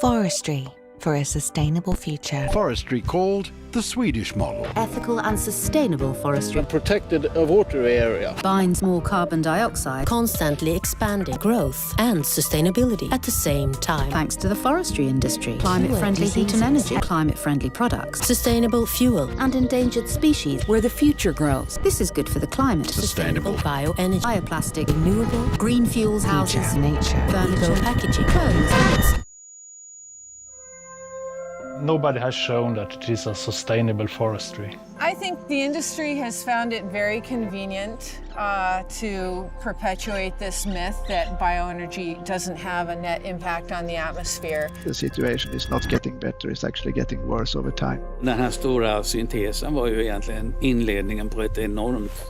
Forestry for a sustainable future. Forestry called the Swedish model. Ethical and sustainable forestry. A protected water area. Binds more carbon dioxide. Constantly expanding growth and sustainability at the same time. Thanks to the forestry industry. Climate-friendly heat and energy. Climate-friendly products. Sustainable fuel. And endangered species where the future grows. This is good for the climate. Sustainable bioenergy. Bioplastic. Renewable. Green fuels. Houses. Nature. Furniture. Packaging. Clothes. Nobody has shown that it is a sustainable forestry. I think the industry has found it very convenient to perpetuate this myth that bioenergy doesn't have a net impact on the atmosphere. The situation is not getting better, it's actually getting worse over time. Den här stora syntesen var ju egentligen inledningen på ett enormt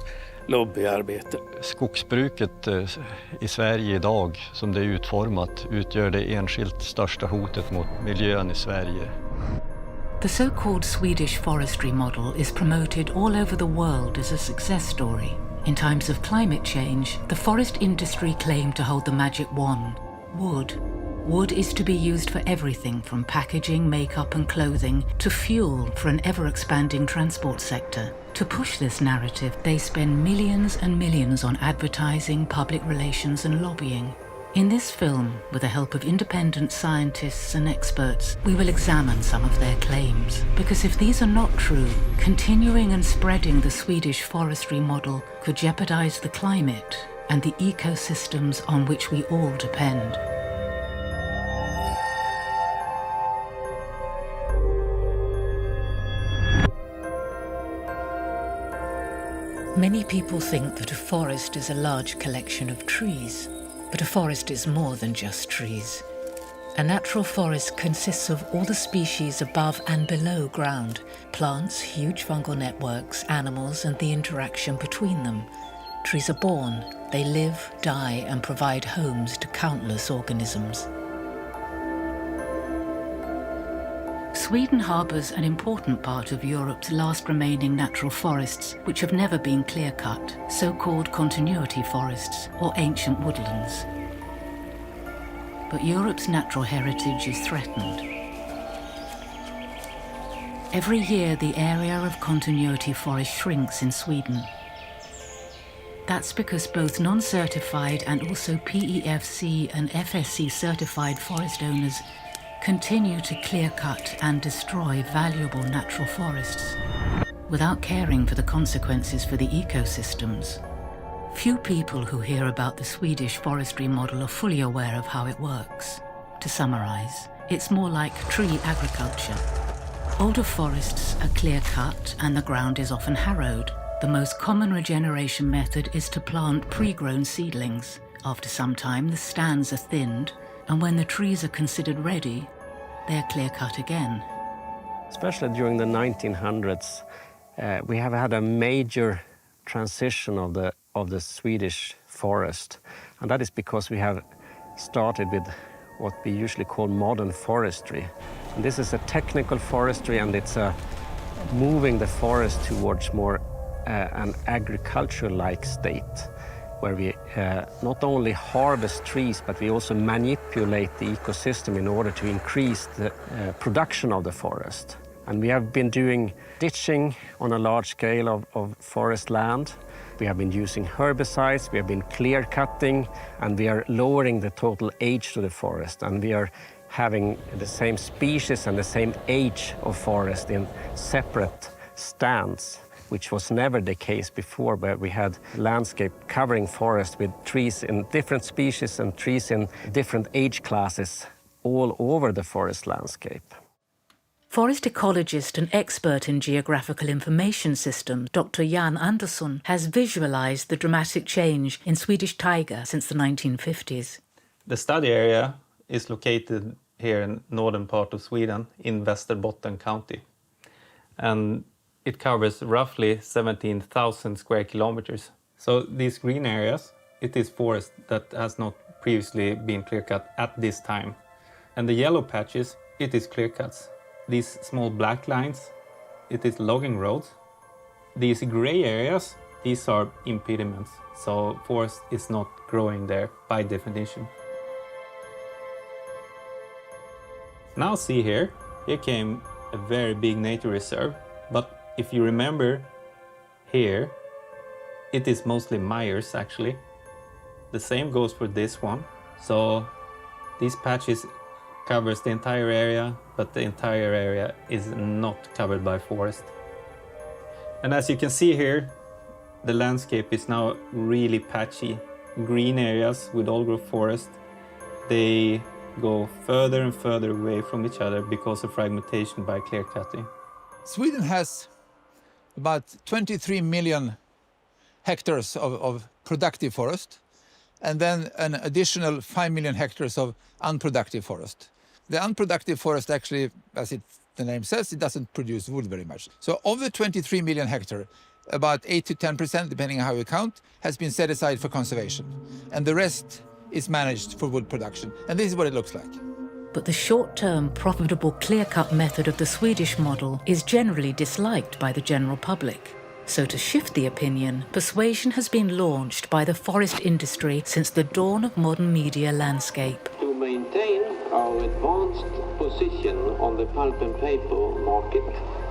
lobbyarbete. Skogsbruket i Sverige idag, som det är utformat, utgör det enskilt största hotet mot miljön i Sverige. The so-called Swedish forestry model is promoted all over the world as a success story. In times of climate change, the forest industry claimed to hold the magic wand: wood. Wood is to be used for everything from packaging, makeup and clothing to fuel for an ever-expanding transport sector. To push this narrative, they spend millions and millions on advertising, public relations and lobbying. In this film, with the help of independent scientists and experts, we will examine some of their claims. Because if these are not true, continuing and spreading the Swedish forestry model could jeopardize the climate and the ecosystems on which we all depend. Many people think that a forest is a large collection of trees, but a forest is more than just trees. A natural forest consists of all the species above and below ground, plants, huge fungal networks, animals, and the interaction between them. Trees are born, they live, die, and provide homes to countless organisms. Sweden harbours an important part of Europe's last remaining natural forests, which have never been clear-cut, so-called continuity forests or ancient woodlands. But Europe's natural heritage is threatened. Every year, the area of continuity forest shrinks in Sweden. That's because both non-certified and also PEFC and FSC certified forest owners continue to clear-cut and destroy valuable natural forests without caring for the consequences for the ecosystems. Few people who hear about the Swedish forestry model are fully aware of how it works. To summarize, it's more like tree agriculture. Older forests are clear-cut and the ground is often harrowed. The most common regeneration method is to plant pre-grown seedlings. After some time, the stands are thinned, and when the trees are considered ready, they are clear-cut again. Especially during the 1900s, we have had a major transition of the Swedish forest, and that is because we have started with what we usually call modern forestry. And this is a technical forestry, and it's moving the forest towards more an agriculture-like state, where we not only harvest trees, but we also manipulate the ecosystem in order to increase the production of the forest. And we have been doing ditching on a large scale of forest land. We have been using herbicides, we have been clear cutting, and we are lowering the total age to the forest. And we are having the same species and the same age of forest in separate stands, which was never the case before, where we had landscape covering forest with trees in different species and trees in different age classes all over the forest landscape. Forest ecologist and expert in geographical information systems, Dr. Jan Andersson, has visualized the dramatic change in Swedish taiga since the 1950s. The study area is located here in northern part of Sweden in Västerbotten County. And it covers roughly 17,000 square kilometers. So these green areas, it is forest that has not previously been clear-cut at this time. And the yellow patches, it is clear-cuts. These small black lines, it is logging roads. These gray areas, these are impediments. So forest is not growing there by definition. Now see here came a very big nature reserve, but if you remember here, it is mostly Myers actually. The same goes for this one. So these patches covers the entire area, but the entire area is not covered by forest. And as you can see here, the landscape is now really patchy. Green areas with old-growth forest, they go further and further away from each other because of fragmentation by clear-cutting. Sweden has about 23 million hectares of productive forest, and then an additional 5 million hectares of unproductive forest. The unproductive forest actually, as the name says, it doesn't produce wood very much. So of the 23 million hectare, about 8 to 10%, depending on how you count, has been set aside for conservation. And the rest is managed for wood production. And this is what it looks like. But the short-term, profitable clear-cut method of the Swedish model is generally disliked by the general public. So to shift the opinion, persuasion has been launched by the forest industry since the dawn of modern media landscape. To maintain our advanced position on the pulp and paper market,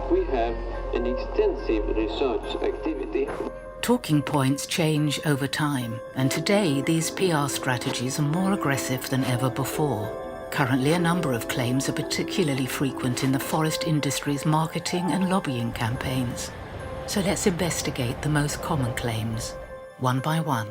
we have an extensive research activity. Talking points change over time, and today these PR strategies are more aggressive than ever before. Currently, a number of claims are particularly frequent in the forest industry's marketing and lobbying campaigns. So let's investigate the most common claims, one by one.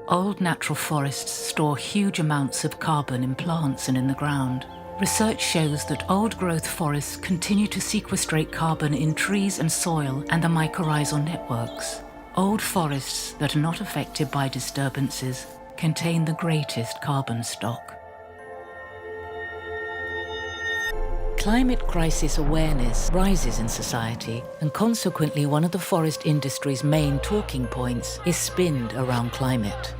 Old natural forests store huge amounts of carbon in plants and in the ground. Research shows that old-growth forests continue to sequestrate carbon in trees and soil and the mycorrhizal networks. Old forests that are not affected by disturbances contain the greatest carbon stock. Climate crisis awareness rises in society, and consequently one of the forest industry's main talking points is spinned around climate.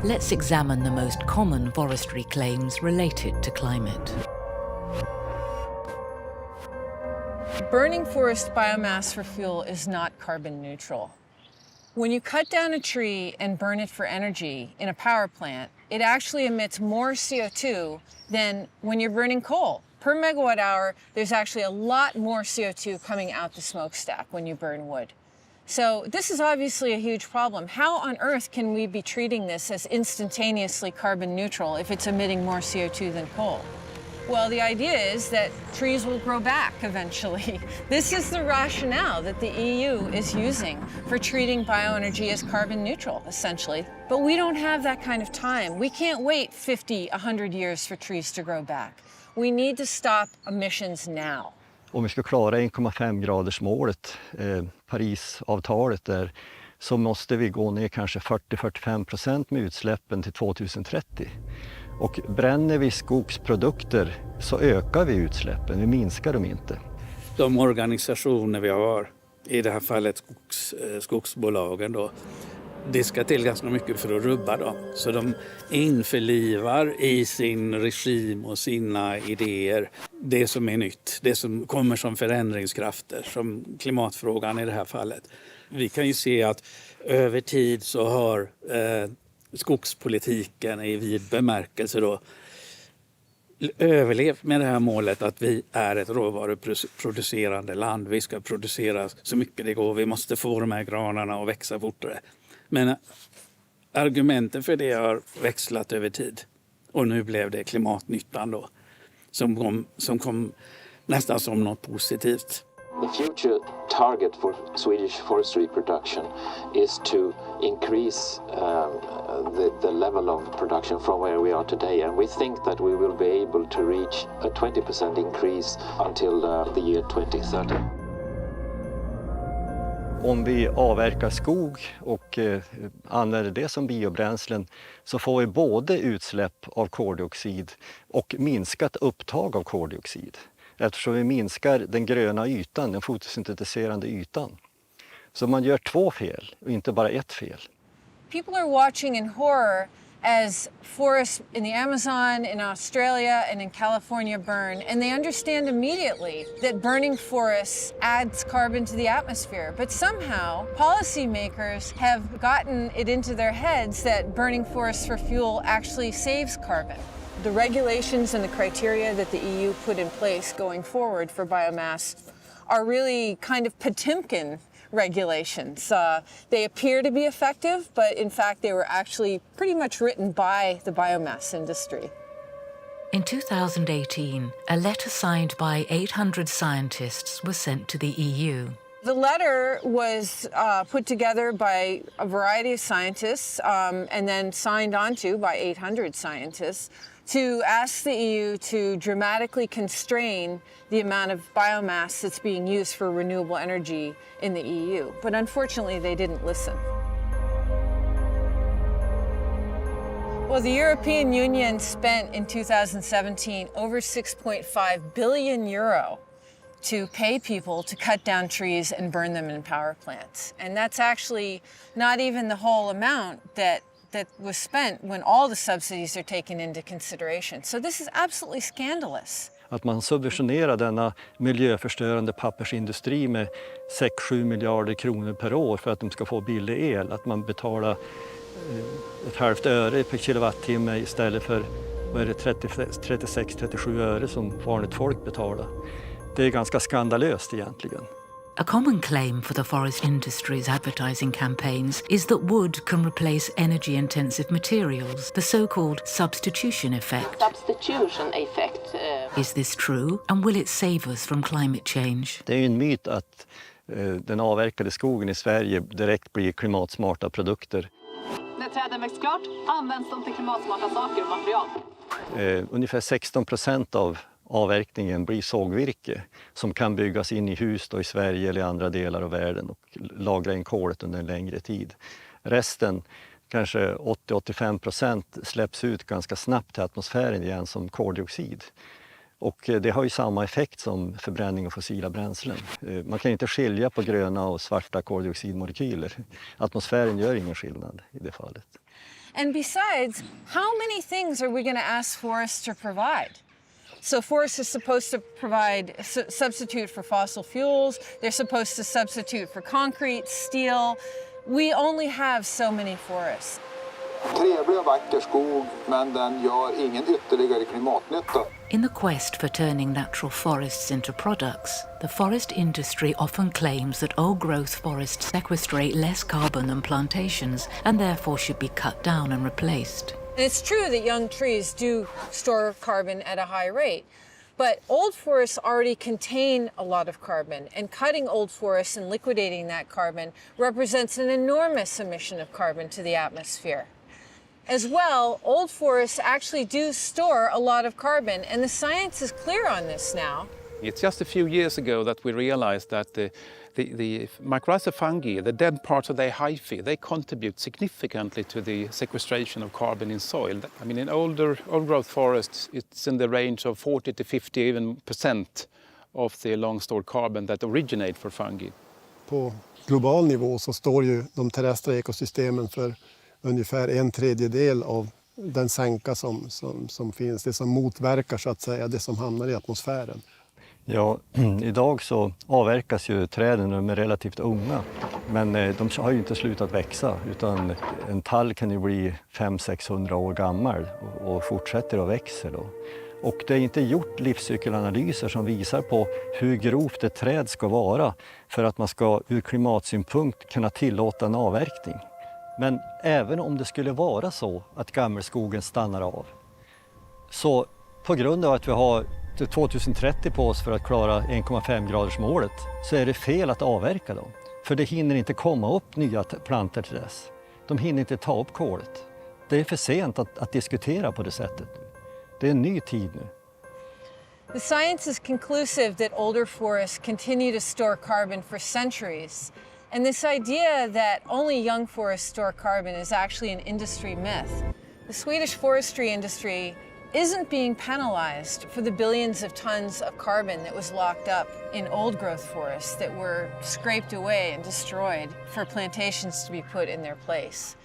Let's examine the most common forestry claims related to climate. Burning forest biomass for fuel is not carbon neutral. When you cut down a tree and burn it for energy in a power plant, it actually emits more CO2 than when you're burning coal. Per megawatt hour, there's actually a lot more CO2 coming out the smokestack when you burn wood. So this is obviously a huge problem. How on earth can we be treating this as instantaneously carbon neutral if it's emitting more CO2 than coal? Well, the idea is that trees will grow back eventually. This is the rationale that the EU is using for treating bioenergy as carbon neutral, essentially. But we don't have that kind of time. We can't wait 50, 100 years for trees to grow back. We need to stop emissions now. Om vi ska klara 1,5-gradersmålet, Parisavtalet där, så måste vi gå ner kanske 40-45% med utsläppen till 2030. Och bränner vi skogsprodukter så ökar vi utsläppen, vi minskar dem inte. De organisationer vi har, i det här fallet skogsbolagen då, det ska till ganska mycket för att rubba dem. Så de införlivar i sin regim och sina idéer det som är nytt. Det som kommer som förändringskrafter, som klimatfrågan i det här fallet. Vi kan ju se att över tid så har skogspolitiken i vid bemärkelse då överlevt med det här målet att vi är ett råvaruproducerande land. Vi ska producera så mycket det går. Vi måste få de här granarna att växa fortare. Men argumenten för det har växlat över tid. Och nu blev det klimatnyttan då som kom nästan som något positivt. The future target for Swedish forestry production is to increase the level of production from where we are today, and we think that we will be able to reach a 20% increase until the year 2030. Om vi avverkar skog och använder det som biobränslen så får vi både utsläpp av koldioxid och minskat upptag av koldioxid. Eftersom vi minskar den gröna ytan, den fotosyntetiserande ytan. Så man gör 2 fel och inte bara 1 fel. People are watching in horror as forests in the Amazon, in Australia, and in California burn, and they understand immediately that burning forests adds carbon to the atmosphere. But somehow, policymakers have gotten it into their heads that burning forests for fuel actually saves carbon. The regulations and the criteria that the EU put in place going forward for biomass are really kind of Potemkin regulations. They appear to be effective, but in fact they were actually pretty much written by the biomass industry. In 2018, a letter signed by 800 scientists was sent to the EU. The letter was put together by a variety of scientists and then signed onto by 800 scientists to ask the EU to dramatically constrain the amount of biomass that's being used for renewable energy in the EU. But unfortunately, they didn't listen. Well, the European Union spent in 2017 over 6.5 billion euro to pay people to cut down trees and burn them in power plants. And that's actually not even the whole amount that was spent when all the subsidies are taken into consideration. So this is absolutely scandalous. Att man subventionerar denna miljöförstörande pappersindustri med 6-7 miljarder kronor per år för att de ska få billig el. Att man betalar ett halvt öre per kilowattimme istället för 36-37 öre som vanligt folk betalar. Det är ganska skandalöst egentligen. A common claim for the forest industry's advertising campaigns is that wood can replace energy-intensive materials, the so-called substitution effect. Is this true, and will it save us from climate change? Det är en myt att den avverkade skogen i Sverige direkt blir klimatsmarta produkter. När träden växt klart används de till klimatsmarta saker och material. Ungefär 16% av avverkningen blir sågvirke som kan byggas in i hus då i Sverige eller i andra delar av världen och lagra in kolet under en längre tid. Resten, kanske 80-85%, släpps ut ganska snabbt till atmosfären igen som koldioxid. Och det har ju samma effekt som förbränning av fossila bränslen. Man kan inte skilja på gröna och svarta koldioxidmolekyler. Atmosfären gör ingen skillnad i det fallet. And besides, how many things are we going to ask forests to provide? So forests are supposed to provide a substitute for fossil fuels. They're supposed to substitute for concrete, steel. We only have so many forests. Trevlig och vacker skog, men den gör ingen ytterligare klimatnytta. In the quest for turning natural forests into products, the forest industry often claims that old-growth forests sequestrate less carbon than plantations and therefore should be cut down and replaced. It's true that young trees do store carbon at a high rate, but old forests already contain a lot of carbon, and cutting old forests and liquidating that carbon represents an enormous emission of carbon to the atmosphere. As well, old forests actually do store a lot of carbon, and the science is clear on this now. It's just a few years ago that we realized that the mycorrhizal fungi, the dead parts of the hyphae, they contribute significantly to the sequestration of carbon in soil. I mean, in old-growth forests, it's in the range of 40 to 50 even % of the long-stored carbon that originate for fungi. På global nivå så står ju de terrestra ekosystemen för ungefär 1/3 av den sänka som finns, det som motverkar så att säga det som hamnar i atmosfären. Ja, idag så avverkas ju träden när de är relativt unga, men de har ju inte slutat växa, utan en tall kan ju bli 500-600 år gammal och fortsätter att växa då. Och det är inte gjort livscykelanalyser som visar på hur grovt ett träd ska vara för att man ska ur klimatsynpunkt kunna tillåta en avverkning. Men även om det skulle vara så att gammelskogen stannar av, så på grund av att vi har 2030 på oss för att klara 1,5-gradersmålet, så är det fel att avverka dem. För det hinner inte komma upp nya plantor till dess. De hinner inte ta upp kolet. Det är för sent att diskutera på det sättet. Det är en ny tid nu. The science is conclusive that older forests continue to store carbon for centuries. And this idea that only young forests store carbon is actually an industry myth. The Swedish forestry industry isn't being penalized for the billions of tons of carbon that was locked up in old-growth forests that were scraped away and destroyed for plantations to be put in their place.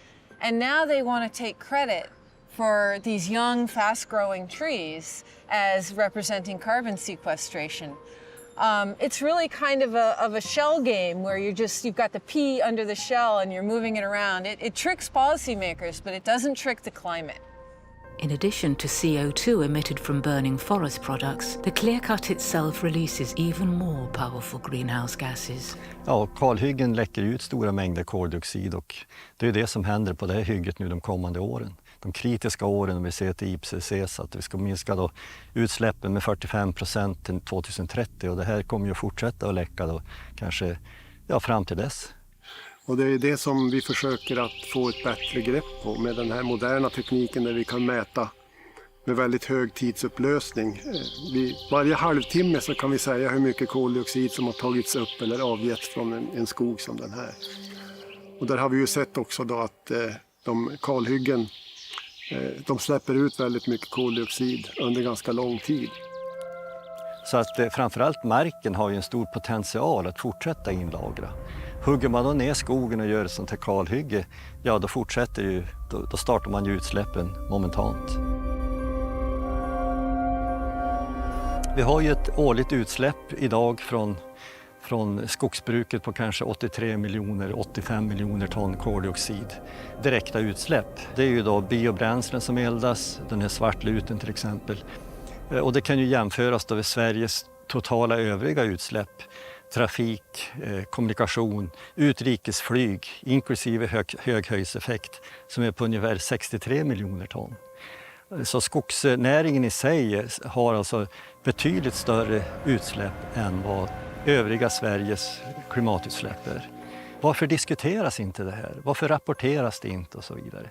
And now they want to take credit for these young, fast-growing trees as representing carbon sequestration. It's really kind of a shell game where you've got the pea under the shell and you're moving it around. It tricks policymakers, but it doesn't trick the climate. In addition to CO2 emitted from burning forest products, the clear-cut itself releases even more powerful greenhouse gases. Ja, kalhyggen läcker ut stora mängder koldioxid och det är det som händer på det här hygget nu de kommande åren. De kritiska åren, om vi ser till IPCC, att vi ska minska då utsläppen med 45% till 2030 och det här kommer ju att fortsätta att läcka då, kanske fram till dess. Och det är det som vi försöker att få ett bättre grepp på med den här moderna tekniken där vi kan mäta med väldigt hög tidsupplösning. Varje halvtimme så kan vi säga hur mycket koldioxid som har tagits upp eller avgetts från en skog som den här. Och där har vi ju sett också då att de kalhyggen de släpper ut väldigt mycket koldioxid under ganska lång tid. Så att framförallt marken har ju en stor potential att fortsätta inlagra. Hugger man då ner skogen och gör ett sånt här kalhygge, då fortsätter ju, då startar man ju utsläppen momentant. Vi har ju ett årligt utsläpp idag från skogsbruket på kanske 83 miljoner, 85 miljoner ton koldioxid. Direkta utsläpp. Det är ju då biobränslen som eldas, den här svartluten till exempel. Och det kan ju jämföras då med Sveriges totala övriga utsläpp. Trafik, kommunikation, utrikesflyg, inklusive höghöjdseffekt som är på ungefär 63 miljoner ton. Så skogsnäringen i sig har alltså betydligt större utsläpp än vad övriga Sveriges klimatutsläpp är. Varför diskuteras inte det här? Varför rapporteras det inte och så vidare?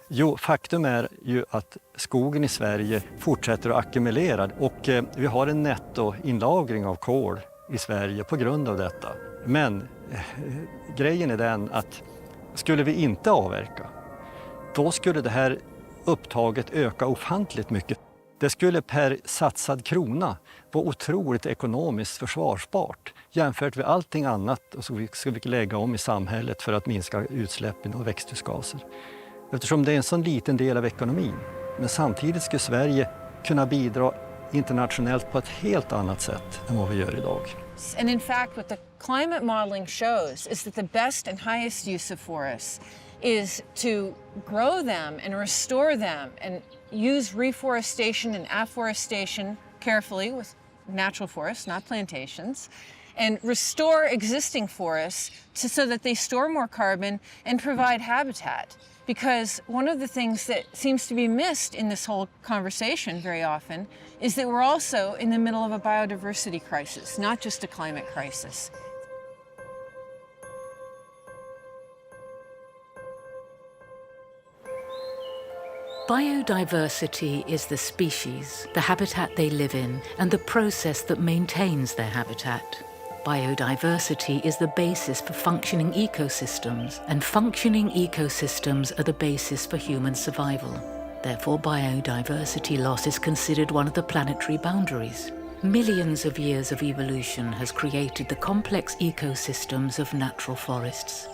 Jo, faktum är ju att skogen i Sverige fortsätter att ackumulera och vi har en nettoinlagring av kol i Sverige på grund av detta. Men grejen är den att skulle vi inte avverka, då skulle det här upptaget öka ofantligt mycket. Det skulle per satsad krona vara otroligt ekonomiskt försvarsbart jämfört med allting annat och så ska vi lägga om i samhället för att minska utsläppen av växthusgaser. Eftersom det är en sån liten del av ekonomin. Men samtidigt ska Sverige kunna bidra internationellt på ett helt annat sätt än vad vi gör idag. And in fact, what the climate modeling shows is that the best and highest use of forests is to grow them and restore them and use reforestation and afforestation carefully with natural forests, not plantations, and restore existing forests so that they store more carbon and provide habitat. Because one of the things that seems to be missed in this whole conversation very often is that we're also in the middle of a biodiversity crisis, not just a climate crisis. Biodiversity is the species, the habitat they live in, and the process that maintains their habitat. Biodiversity is the basis for functioning ecosystems, and functioning ecosystems are the basis for human survival. Therefore, biodiversity loss is considered one of the planetary boundaries. Millions of years of evolution has created the complex ecosystems of natural forests.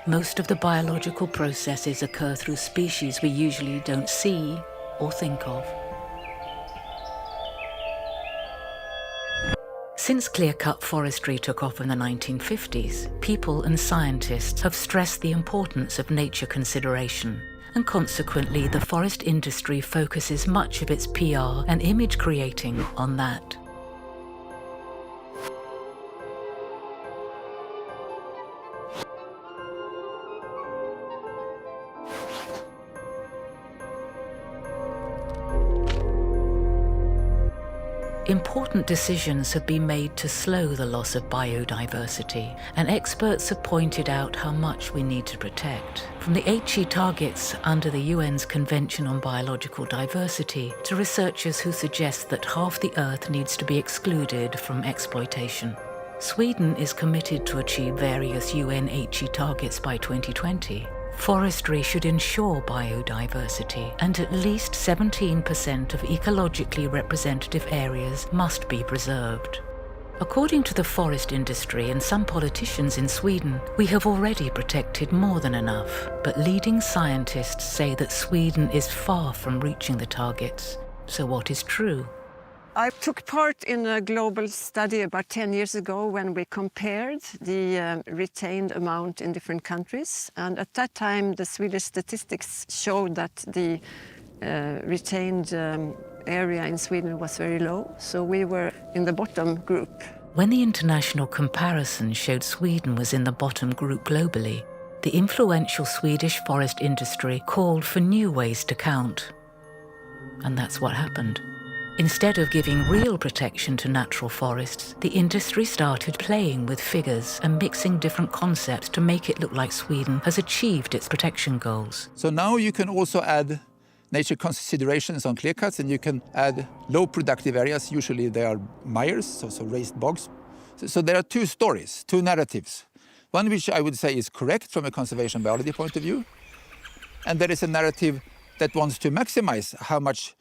Most of the biological processes occur through species we usually don't see or think of. Since clear-cut forestry took off in the 1950s, people and scientists have stressed the importance of nature consideration, and consequently the forest industry focuses much of its PR and image creating on that. Important decisions have been made to slow the loss of biodiversity, and experts have pointed out how much we need to protect. From the HE targets under the UN's Convention on Biological Diversity to researchers who suggest that half the Earth needs to be excluded from exploitation. Sweden is committed to achieve various UN HE targets by 2020. Forestry should ensure biodiversity, and at least 17% of ecologically representative areas must be preserved. According to the forest industry and some politicians in Sweden, we have already protected more than enough. But leading scientists say that Sweden is far from reaching the targets. So what is true? I took part in a global study about 10 years ago when we compared the retained amount in different countries. And at that time, the Swedish statistics showed that the retained area in Sweden was very low, so we were in the bottom group. When the international comparison showed Sweden was in the bottom group globally, the influential Swedish forest industry called for new ways to count. And that's what happened. Instead of giving real protection to natural forests, the industry started playing with figures and mixing different concepts to make it look like Sweden has achieved its protection goals. So now you can also add nature considerations on clear cuts, and you can add low productive areas. Usually they are mires, so raised bogs. So there are two stories, two narratives. One which I would say is correct from a conservation biology point of view, and there is a narrative that wants to maximize how much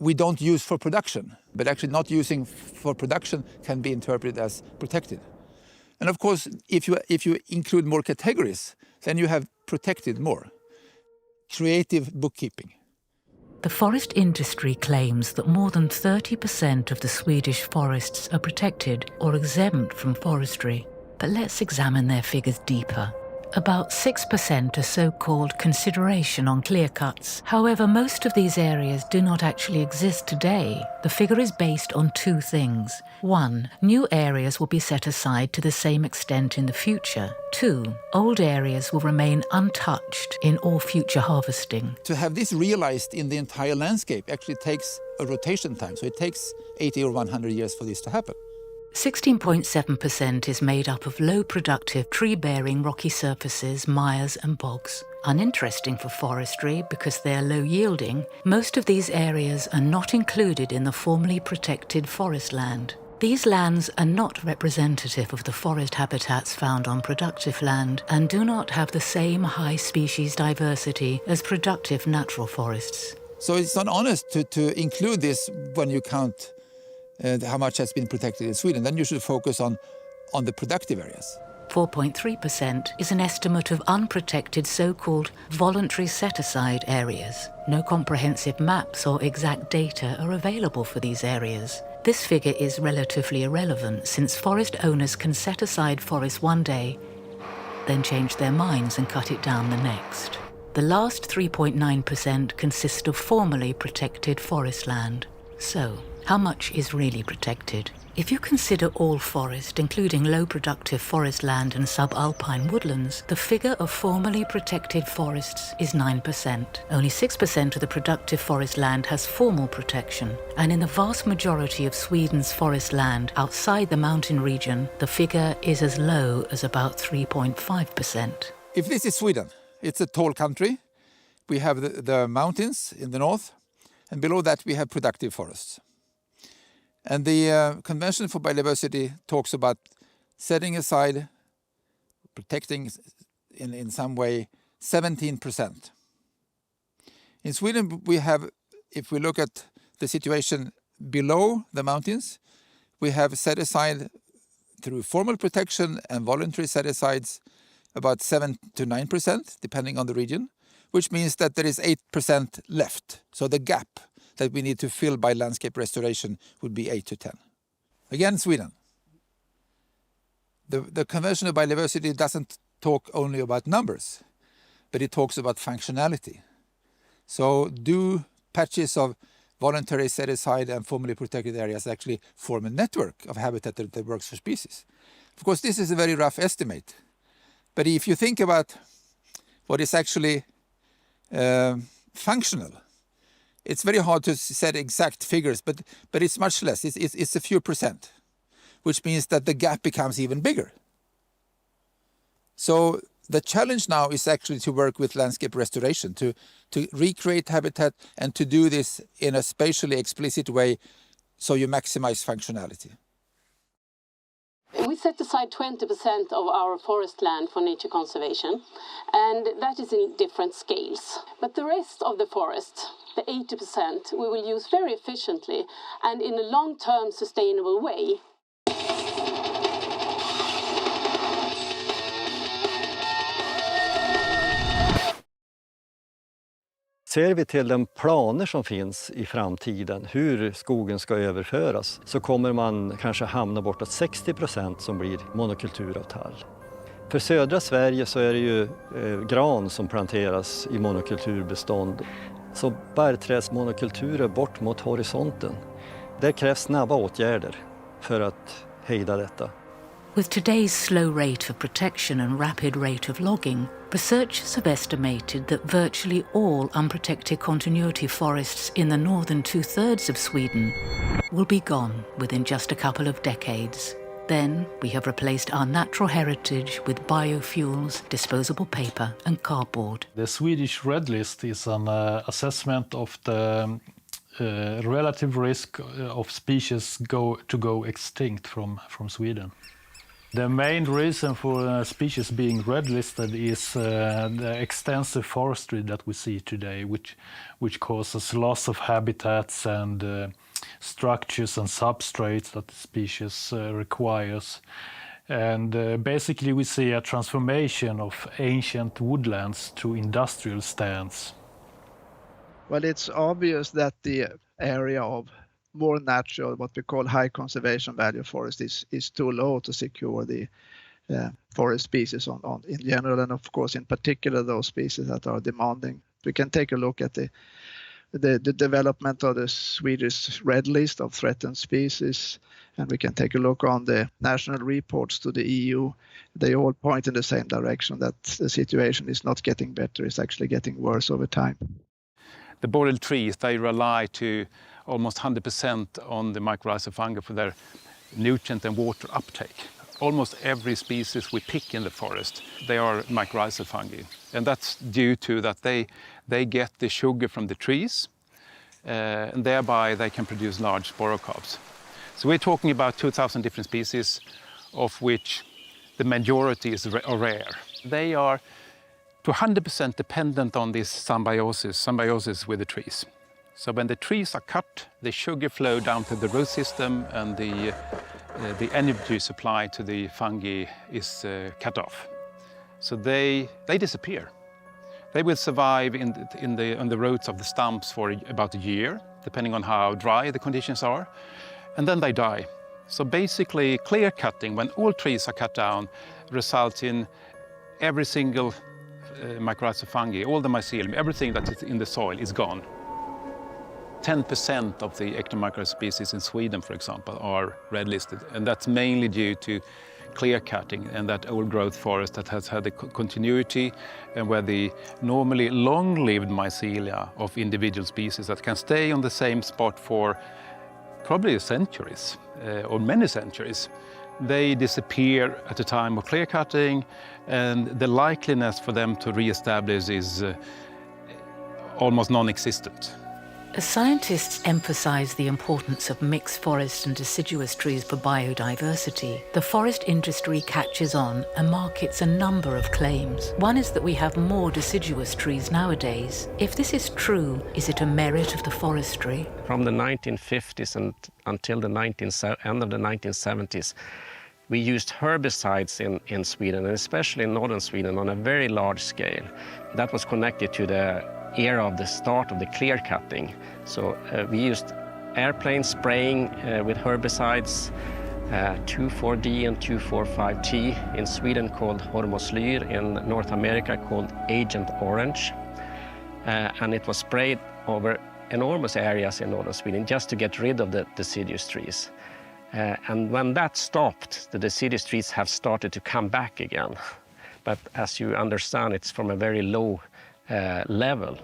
we don't use for production, but actually not using for production can be interpreted as protected. And of course, if you include more categories, then you have protected more. Creative bookkeeping. The forest industry claims that more than 30% of the Swedish forests are protected or exempt from forestry. But let's examine their figures deeper. About 6% are so-called consideration on clear cuts. However, most of these areas do not actually exist today. The figure is based on two things. 1. New areas will be set aside to the same extent in the future. 2. Old areas will remain untouched in all future harvesting. To have this realized in the entire landscape actually takes a rotation time, so it takes 80 or 100 years for this to happen. 16.7% is made up of low-productive, tree-bearing rocky surfaces, mires and bogs. Uninteresting for forestry because they are low-yielding, most of these areas are not included in the formally protected forest land. These lands are not representative of the forest habitats found on productive land and do not have the same high species diversity as productive natural forests. So it's not honest to include this when you count how much has been protected in Sweden. Then you should focus on the productive areas. 4.3% is an estimate of unprotected so-called voluntary set-aside areas. No comprehensive maps or exact data are available for these areas. This figure is relatively irrelevant since forest owners can set aside forests one day, then change their minds and cut it down the next. The last 3.9% consist of formally protected forest land. So, how much is really protected? If you consider all forest, including low productive forest land and subalpine woodlands, the figure of formally protected forests is 9%. Only 6% of the productive forest land has formal protection, and in the vast majority of Sweden's forest land outside the mountain region, the figure is as low as about 3.5%. If this is Sweden, it's a tall country. We have the mountains in the north, and below that we have productive forests. And the Convention for Biodiversity talks about setting aside, protecting in some way, 17%. In Sweden, we have, if we look at the situation below the mountains, we have set aside through formal protection and voluntary set-asides about 7 to 9%, depending on the region, which means that there is 8% left. So the gap that we need to fill by landscape restoration would be 8 to 10. Again, Sweden. The Convention of Biodiversity doesn't talk only about numbers, but it talks about functionality. So do patches of voluntary set-aside and formally protected areas actually form a network of habitat that works for species? Of course, this is a very rough estimate. But if you think about what is actually functional, it's very hard to set exact figures, but it's much less. It's a few percent, which means that the gap becomes even bigger. So the challenge now is actually to work with landscape restoration, to recreate habitat and to do this in a spatially explicit way so you maximize functionality. We set aside 20% of our forest land for nature conservation, and that is in different scales. But the rest of the forest, the 80%, we will use very efficiently and in a long-term sustainable way. Ser vi till de planer som finns i framtiden, hur skogen ska överföras, så kommer man kanske hamna bortåt 60% som blir monokultur av tall. För södra Sverige så är det ju gran som planteras i monokulturbestånd. Så barrträdsmonokulturer bort mot horisonten. Där krävs snabba åtgärder för att hejda detta. With today's slow rate of protection and rapid rate of logging, researchers have estimated that virtually all unprotected continuity forests in the northern 2/3 of Sweden will be gone within just a couple of decades. Then we have replaced our natural heritage with biofuels, disposable paper and cardboard. The Swedish Red List is an assessment of the relative risk of species to go extinct from Sweden. The main reason for species being red-listed is the extensive forestry that we see today, which causes loss of habitats and structures and substrates that the species requires. And basically we see a transformation of ancient woodlands to industrial stands. Well, it's obvious that the area of more natural, what we call high conservation value forest is too low to secure the forest species in general, and of course in particular those species that are demanding. We can take a look at the development of the Swedish Red List of threatened species, and we can take a look on the national reports to the EU. They all point in the same direction, that the situation is not getting better, it's actually getting worse over time. The boreal trees, they rely to almost 100% on the mycorrhizal fungi for their nutrient and water uptake. Almost every species we pick in the forest, they are mycorrhizal fungi. And that's due to that they get the sugar from the trees, and thereby they can produce large sporocarps. So we're talking about 2,000 different species, of which the majority are rare. They are to 100% dependent on this symbiosis with the trees. So when the trees are cut, the sugar flow down to the root system, and the energy supply to the fungi is cut off. So they disappear. They will survive on the roots of the stumps for about a year, depending on how dry the conditions are, and then they die. So basically, clear cutting, when all trees are cut down, results in every single mycorrhizal fungi, all the mycelium, everything that is in the soil is gone. 10% of the ectomycorrhizal species in Sweden, for example, are red-listed, and that's mainly due to clear cutting and that old growth forest that has had the continuity, and where the normally long-lived mycelia of individual species that can stay on the same spot for probably centuries or many centuries, they disappear at the time of clear cutting, and the likeliness for them to re-establish is almost non-existent. As scientists emphasize the importance of mixed forests and deciduous trees for biodiversity, the forest industry catches on and markets a number of claims. One is that we have more deciduous trees nowadays. If this is true, is it a merit of the forestry? From the 1950s and until the end of the 1970s, we used herbicides in Sweden, and especially in northern Sweden, on a very large scale. That was connected to the era of the start of the clear cutting. So we used airplane spraying with herbicides, 2,4-D and 2,4,5-T, in Sweden called hormoslyr, in North America called Agent Orange. And it was sprayed over enormous areas in northern Sweden just to get rid of the deciduous trees. And when that stopped, the deciduous trees have started to come back again. But as you understand, it's from a very low level.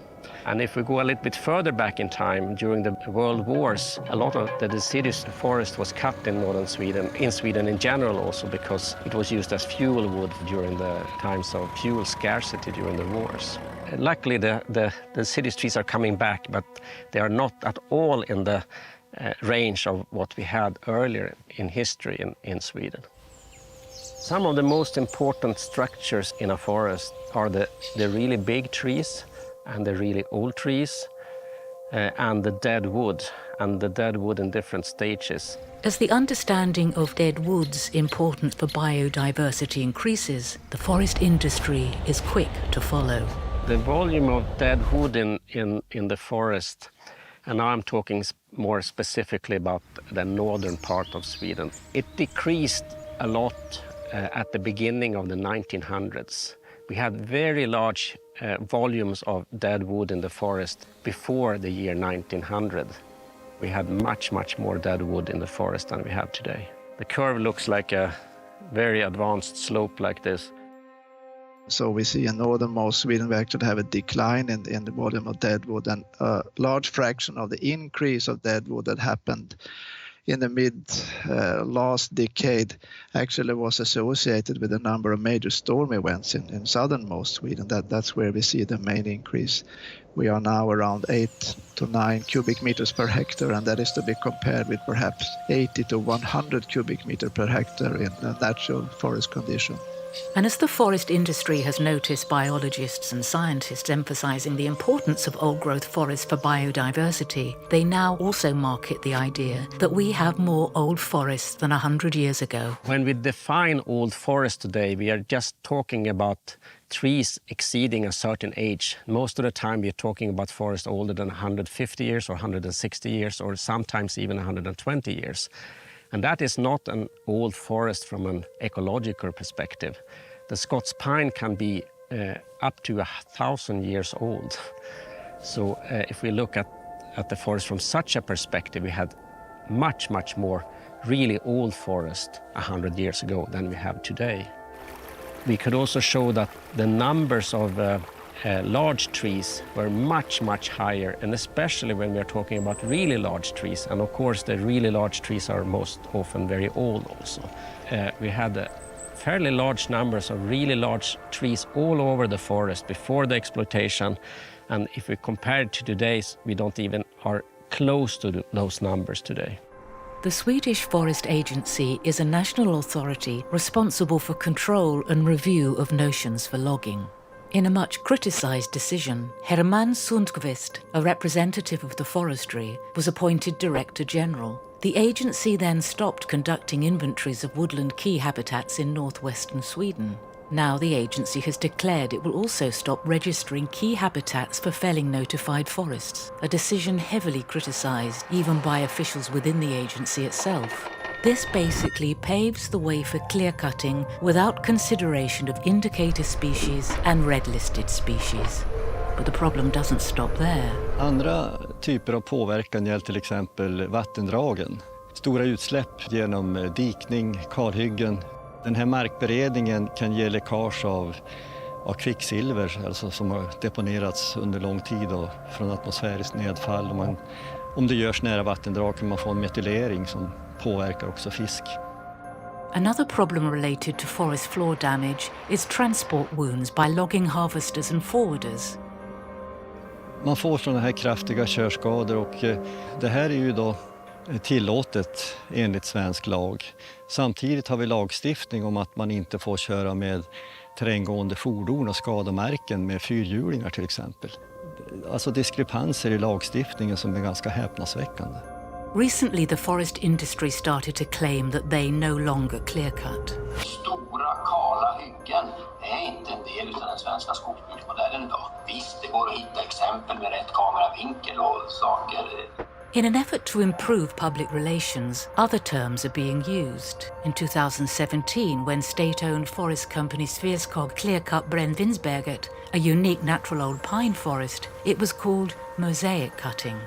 And if we go a little bit further back in time, during the World Wars, a lot of the deciduous forest was cut in northern Sweden, in Sweden in general also, because it was used as fuel wood during the times of fuel scarcity during the wars. Luckily, the deciduous trees are coming back, but they are not at all in the range of what we had earlier in history in Sweden. Some of the most important structures in a forest are the really big trees and the really old trees and the dead wood in different stages. As the understanding of dead wood's importance for biodiversity increases, the forest industry is quick to follow. The volume of dead wood in the forest, and now I'm talking more specifically about the northern part of Sweden, it decreased a lot at the beginning of the 1900s. We had very large volumes of dead wood in the forest before the year 1900. We had much, much more dead wood in the forest than we have today. The curve looks like a very advanced slope like this. So we see in northernmost Sweden we actually have a decline in the volume of dead wood, and a large fraction of the increase of dead wood that happened in the last decade actually was associated with a number of major storm events in southernmost Sweden. That's where we see the main increase. We are now around 8 to 9 cubic meters per hectare, and that is to be compared with perhaps 80 to 100 cubic meters per hectare in a natural forest condition. And as the forest industry has noticed biologists and scientists emphasizing the importance of old-growth forests for biodiversity, they now also market the idea that we have more old forests than 100 years ago. When we define old forest today, we are just talking about trees exceeding a certain age. Most of the time we're talking about forests older than 150 years or 160 years or sometimes even 120 years. And that is not an old forest from an ecological perspective. The Scots pine can be up to 1,000 years old. So if we look at the forest from such a perspective, we had much, much more really old forest 100 years ago than we have today. We could also show that the numbers of large trees were much, much higher, and especially when we are talking about really large trees. And of course, the really large trees are most often very old also. We had fairly large numbers of really large trees all over the forest before the exploitation. And if we compare it to today's, we don't even are close to those numbers today. The Swedish Forest Agency is a national authority responsible for control and review of notions for logging. In a much criticised decision, Herman Sundqvist, a representative of the forestry, was appointed Director General. The agency then stopped conducting inventories of woodland key habitats in northwestern Sweden. Now the agency has declared it will also stop registering key habitats for felling notified forests, a decision heavily criticised even by officials within the agency itself. This basically paves the way for clear-cutting without consideration of indicator species and red-listed species. But the problem doesn't stop there. Andra typer av påverkan gäller till exempel vattendragen. Stora utsläpp genom dikning, kalhyggen. Den här markberedningen kan ge läckage av kvicksilver, alltså som har deponerats under lång tid och från atmosfäriskt nedfall. Om det görs nära vattendrag kan man få en metylering som påverkar också fisk. Another problem related to forest floor damage is transport wounds by logging harvesters and forwarders. Man får sådana här kraftiga körskador, och det här är ju då tillåtet enligt svensk lag. Samtidigt har vi lagstiftning om att man inte får köra med terränggående fordon och skada marken med fyrhjulingar till exempel. Alltså diskrepanser i lagstiftningen som är ganska häpnadsväckande. Recently, the forest industry started to claim that they no longer clear-cut. Stora, kala hyggen är inte en del av den svenska skogsbruksmodellen idag. Visst, det går att hitta exempel med rätt kameravinkel och saker. In an effort to improve public relations, other terms are being used. In 2017, when state-owned forest company Sveaskog clear-cut Brännvinsberget, a unique natural old pine forest, it was called mosaic cutting.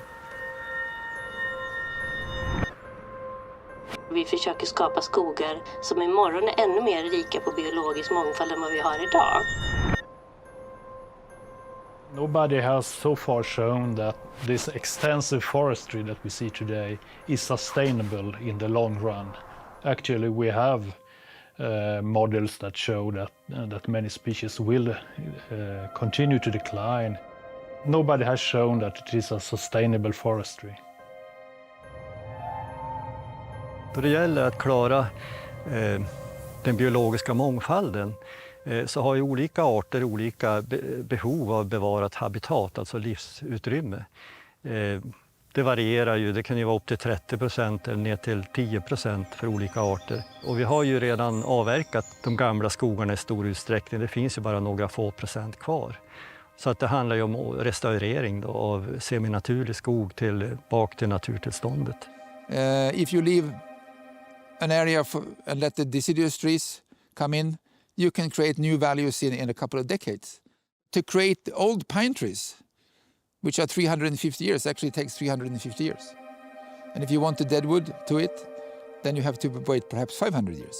Vi försöker skapa skogar som imorgon är ännu mer rika på biologisk mångfald än vad vi har idag. Nobody has so far shown that this extensive forestry that we see today is sustainable in the long run. Actually, we have models that show that many species will continue to decline. Nobody has shown that it is a sustainable forestry. Då det gäller att klara den biologiska mångfalden så har ju olika arter olika behov av bevarat habitat, alltså livsutrymme. Det varierar ju, det kan ju vara upp till 30% eller ner till 10% för olika arter. Och vi har ju redan avverkat de gamla skogarna i stor utsträckning, det finns ju bara några få procent kvar. Så att det handlar ju om restaurering då, av seminaturlig skog tillbaka till naturtillståndet. If you leave an area and let the deciduous trees come in, you can create new values in a couple of decades. To create old pine trees, which are 350 years, actually takes 350 years. And if you want the deadwood to it, then you have to wait perhaps 500 years.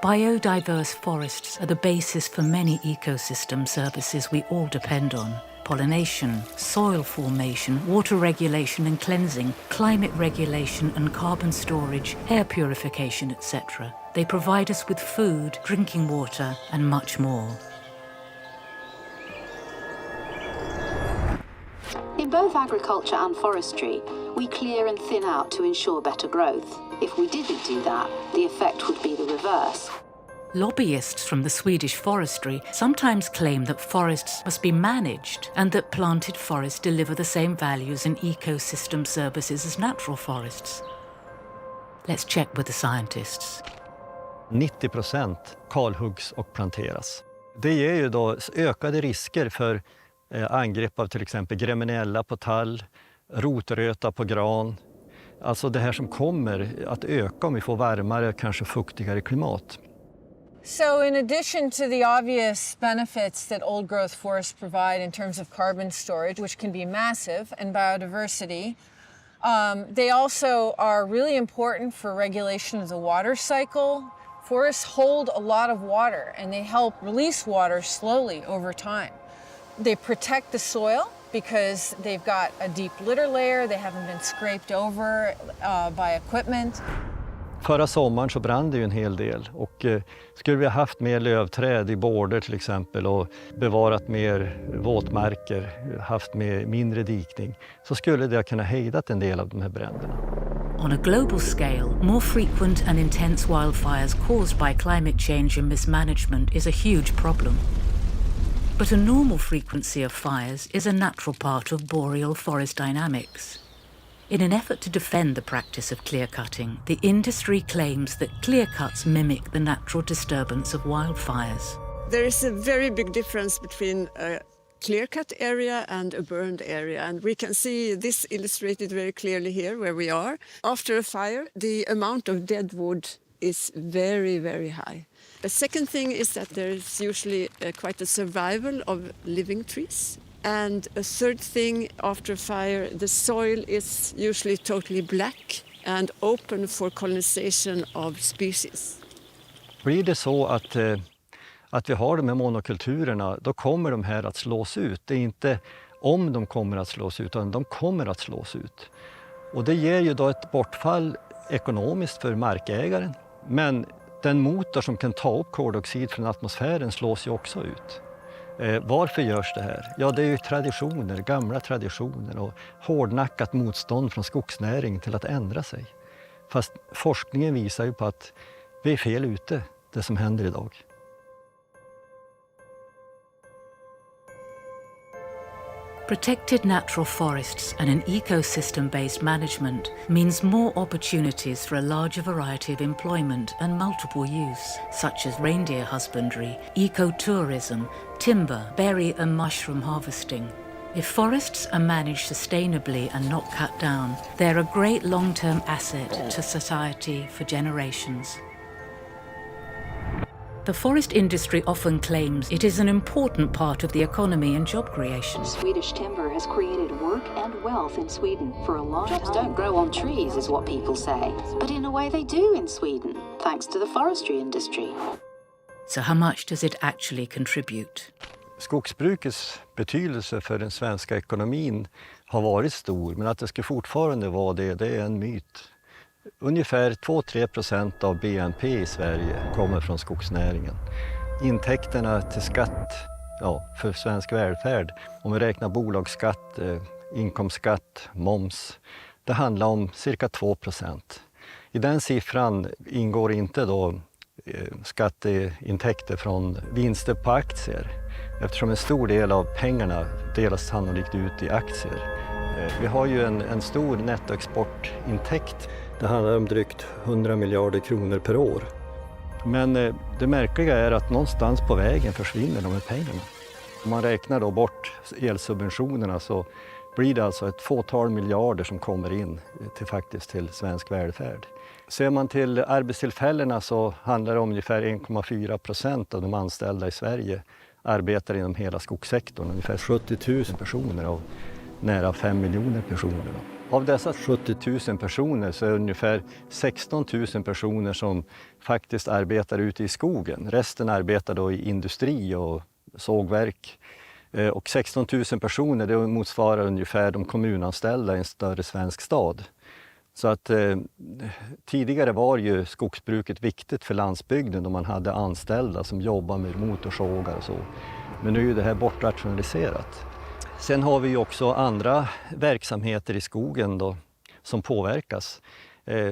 Biodiverse forests are the basis for many ecosystem services we all depend on. Pollination, soil formation, water regulation and cleansing, climate regulation and carbon storage, air purification, etc. They provide us with food, drinking water and much more. In both agriculture and forestry, we clear and thin out to ensure better growth. If we didn't do that, the effect would be the reverse. Lobbyists from the Swedish forestry sometimes claim that forests must be managed and that planted forests deliver the same values and ecosystem services as natural forests. Let's check with the scientists. 90% kalhuggs och planteras. Det ger ju då ökade risker för angrepp av till exempel gremmeniella på tall, rotröta på gran. Alltså det här som kommer att öka om vi får varmare, kanske fuktigare klimat. So in addition to the obvious benefits that old growth forests provide in terms of carbon storage, which can be massive, and biodiversity, they also are really important for regulation of the water cycle. Forests hold a lot of water and they help release water slowly over time. They protect the soil because they've got a deep litter layer, they haven't been scraped over by equipment. Förra sommaren så brann det ju en hel del och skulle vi ha haft mer lövträd i border till exempel och bevarat mer våtmarker, haft mindre dikning, så skulle det ha kunnat hejdat en del av de här bränderna. On a global scale, more frequent and intense wildfires caused by climate change and mismanagement is a huge problem. But a normal frequency of fires is a natural part of boreal forest dynamics. In an effort to defend the practice of clear-cutting, the industry claims that clear-cuts mimic the natural disturbance of wildfires. There is a very big difference between a clear-cut area and a burned area, and we can see this illustrated very clearly here where we are. After a fire, the amount of dead wood is very, very high. The second thing is that there is usually quite a survival of living trees. And a third thing, after fire, the soil is usually totally black and open for colonization of species. Blir det så att vi har de här monokulturerna, då kommer de här att slås ut. Det är inte om de kommer att slås ut, utan de kommer att slås ut. Och det ger ju då ett bortfall ekonomiskt för markägaren. Men den motor som kan ta upp koldioxid från atmosfären slås ju också ut. Varför görs det här? Ja, det är ju traditioner, gamla traditioner och hårdnackat motstånd från skogsnäringen till att ändra sig. Fast forskningen visar ju på att vi är fel ute, det som händer idag. Protected natural forests and an ecosystem-based management means more opportunities for a larger variety of employment and multiple use, such as reindeer husbandry, ecotourism, timber, berry and mushroom harvesting. If forests are managed sustainably and not cut down, they're a great long-term asset to society for generations. The forest industry often claims it is an important part of the economy and job creation. Swedish timber has created work and wealth in Sweden for a long time. Jobs don't grow on trees, is what people say. But in a way they do in Sweden, thanks to the forestry industry. So how much does it actually contribute? Skogsbrukets betydelse för den svenska ekonomin har varit stor, men att det ska fortfarande vara det är en myt. Ungefär 2-3% av BNP i Sverige kommer från skogsnäringen. Intäkterna till skatt för svensk välfärd, om vi räknar bolagsskatt, inkomstskatt, moms, det handlar om cirka 2%. I den siffran ingår inte då skatteintäkter från vinster på aktier, eftersom en stor del av pengarna delas sannolikt ut i aktier. Vi har ju en stor nettoexportintäkt. Det handlar om drygt 100 miljarder kronor per år. Men det märkliga är att någonstans på vägen försvinner de här pengarna. Om man räknar då bort elsubventionerna så blir det alltså ett fåtal miljarder som kommer in till svensk välfärd. Ser man till arbetstillfällena så handlar det om ungefär 1,4% av de anställda i Sverige arbetar inom hela skogssektorn. Ungefär 70 000 personer av nära 5 miljoner personer. Av dessa 70 000 personer så är det ungefär 16 000 personer som faktiskt arbetar ute i skogen. Resten arbetar då i industri och sågverk. Och 16 000 personer det motsvarar ungefär de kommunanställda i en större svensk stad. Så att tidigare var ju skogsbruket viktigt för landsbygden då man hade anställda som jobbade med motorsågar och så. Men nu är ju det här bortrationaliserat. Sen har vi ju också andra verksamheter i skogen då, som påverkas.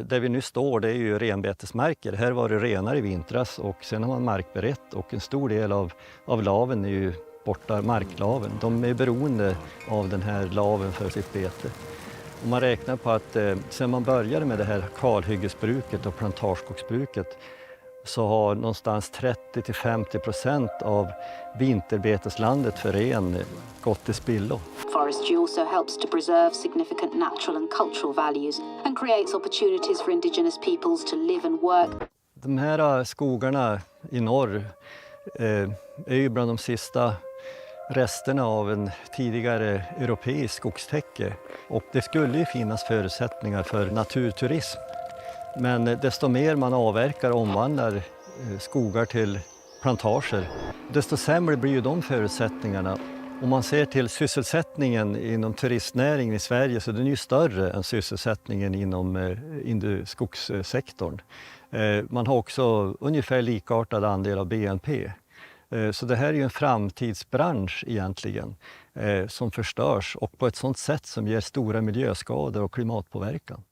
Där vi nu står det är ju renbetesmarker. Här var det renar i vintras och sen har man markberett och en stor del av laven är ju borta, marklaven. De är beroende av den här laven för sitt bete. Och man räknar på att sen man började med det här kalhyggesbruket och plantageskogsbruket så har någonstans 30-50% av vinterbeteslandet för ren gått till spillo. Forestry also helps to preserve significant natural and cultural values and creates opportunities for indigenous peoples to live and work. De här skogarna i norr är ju bland de sista resterna av en tidigare europeisk skogstäcke. Och det skulle ju finnas förutsättningar för naturturism. Men desto mer man avverkar och omvandlar skogar till plantager, desto sämre blir ju de förutsättningarna. Om man ser till sysselsättningen inom turistnäringen i Sverige så är den ju större än sysselsättningen inom skogssektorn. Man har också ungefär likartad andel av BNP. Så det här är ju en framtidsbransch egentligen som förstörs och på ett sådant sätt som ger stora miljöskador och klimatpåverkan.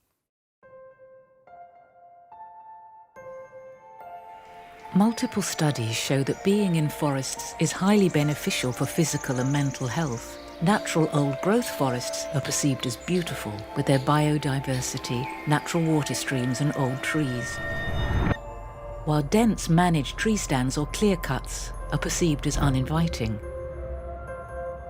Multiple studies show that being in forests is highly beneficial for physical and mental health. Natural old-growth forests are perceived as beautiful with their biodiversity, natural water streams and old trees. While dense managed tree stands or clear cuts are perceived as uninviting.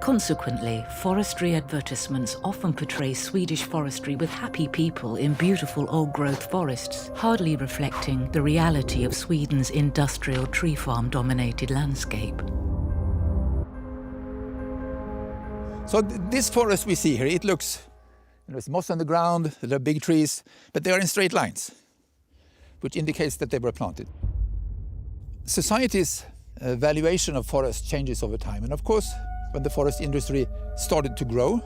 Consequently, forestry advertisements often portray Swedish forestry with happy people in beautiful old-growth forests, hardly reflecting the reality of Sweden's industrial tree farm-dominated landscape. So this forest we see here, it looks, there's moss on the ground, there are big trees, but they are in straight lines, which indicates that they were planted. Society's valuation of forests changes over time, and of course, when the forest industry started to grow,